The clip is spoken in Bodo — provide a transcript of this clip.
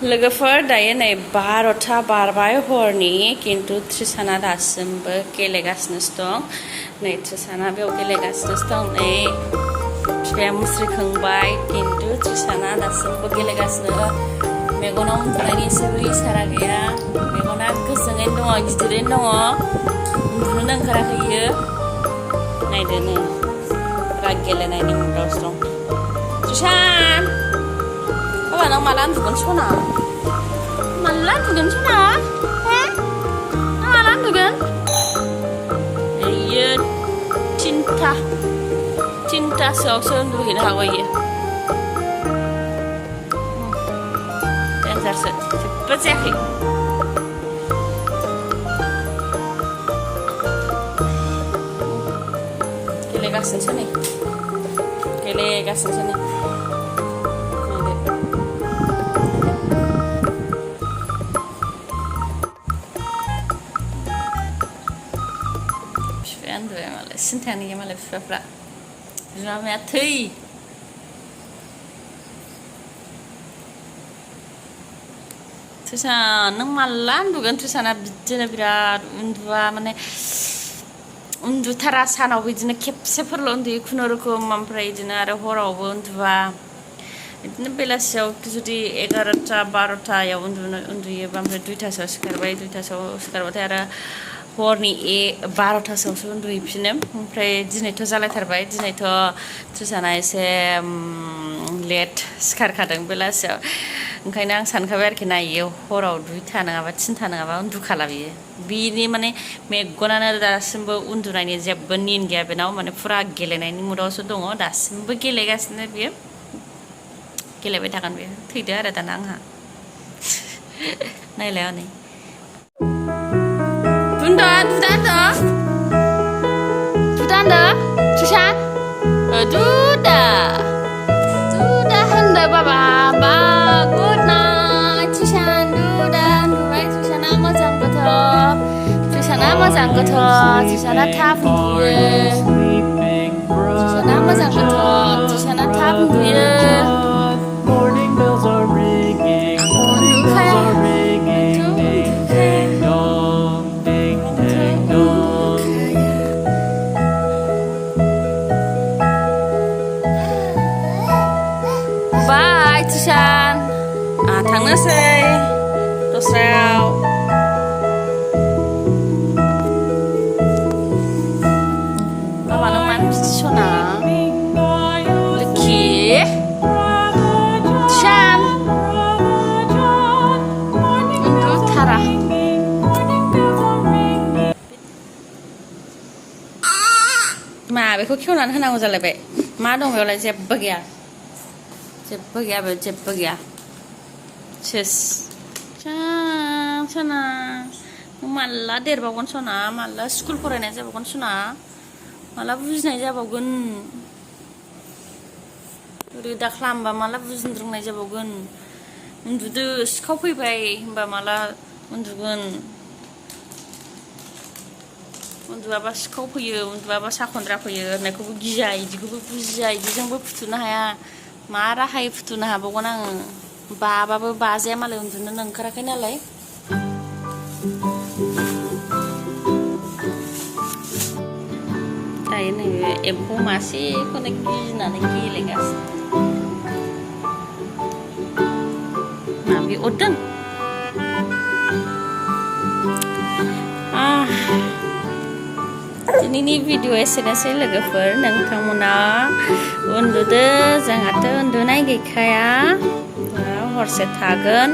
लोगोफोर दायो नै 12टा बारबाय हरनि किन्तु त्रिशाना दासिमबो गेलेगासिनोसो दं नै त्रिशाना बेयाव गेलेगासिनोसो दं नै बिफाया मुस्रि खोंबाय किन्तु त्रिशाना दासिमबो गेलेगासिनो मेगनाव उन्दुनायनि एसेबो इसारा गैया मेगना गोजोङैनो दङ गिदिरैनो दङ उन्दुनोनो ओंखाराखै इयो नायदो नै बिराद गेलेनायनि मुडावसो दं Trishan Apa nang malan tugan sona? Malan tugan sona? Malan tugan? Iya, cinta seorang duhin hawa iya. Tensar se, cepet sih. Kelegasin sini, kelegasin sini. Sintani malah fafra, ramai atai. Trishan, nang malan bukan Trishana bijana birat undua mana undu tarasan awu bijana kepse perlu undu kunoruku mamprai bijana ada hora awu undua. Ini belasau jadi 11टा 12टा ya undu ya mamprai 2टा sekarang 2टा sekarang ada हरनि 12टासोआवसो उन्दुहैफिनो ओमफ्राय दिनैथ' जालायथारबाय दिनैथ' त्रिशाना एसे लेट सिखारखादों बेलासियाव ओंखायनो आं सानखाबाय आरोखि नायो हराव 2टा नङाबा 3टा नङाबा उन्दुखाला बियो बिनि माने मेगनानो दासिमबो उन्दुनायनि जेबो निन गैया बेनाव माने फुरा गेलेनायनि मुडावसो दङ दासिमबो गेलेगासिनो बियो गेलेबाय थागोन बियो थैदो आरो दाना आंहा नायलाय हनै Duda, Trishan, Duda handa baba, good night, Trishan, Duda, right, Trishan amazang gotoh, Trishan amazang gotoh, Trishan tapu dia, Trishan amazang gotoh, Trishan tapu dia. Morning bells are ringing, morning bells are ringing, ding ding dong, ding ding dong. Bye, Trishan. थांनोसै दस्रायाव बाबा नों मानो बिदि सना लोखि Trishan उन्दुथारा मा बेखौ खेवनानै होनांगौ जालायबाय मा दं बेयावलाय जेबो गैया जेबो गैया सेस सना माला देरबावगोन सना माला स्कुल फरायनाय जाबावगोन सना माला बुजिनाय जाबावगोन रोदा खालामबा माला बुजिनो रोंनाय जाबावगोन उन्दुदो सिखाव फैबाय होनबा माला उन्दुगोन उन्दुआबा सिखाव फैयो उन्दुआबा साखन्द्रा फैयो होननायखौबो गिया इदिखौबो बुजिया इदिजोंबो फुथुनो हाया मा राहायै फुथुनो हाबावगोन आङो बाबाबो बाजाया मालाय उन्दुनोनो ओंखाराखै नालाय दायो नै एम्फौ मासेखौनो गिनानै गेलेगासिनो माबे अरदों दिनैनि भिडिअ एसेनोसै लोगोफोर नोंथांमोना उन्दुदो जोंहाथ' उन्दुनाय गैखाया हरसे थागोन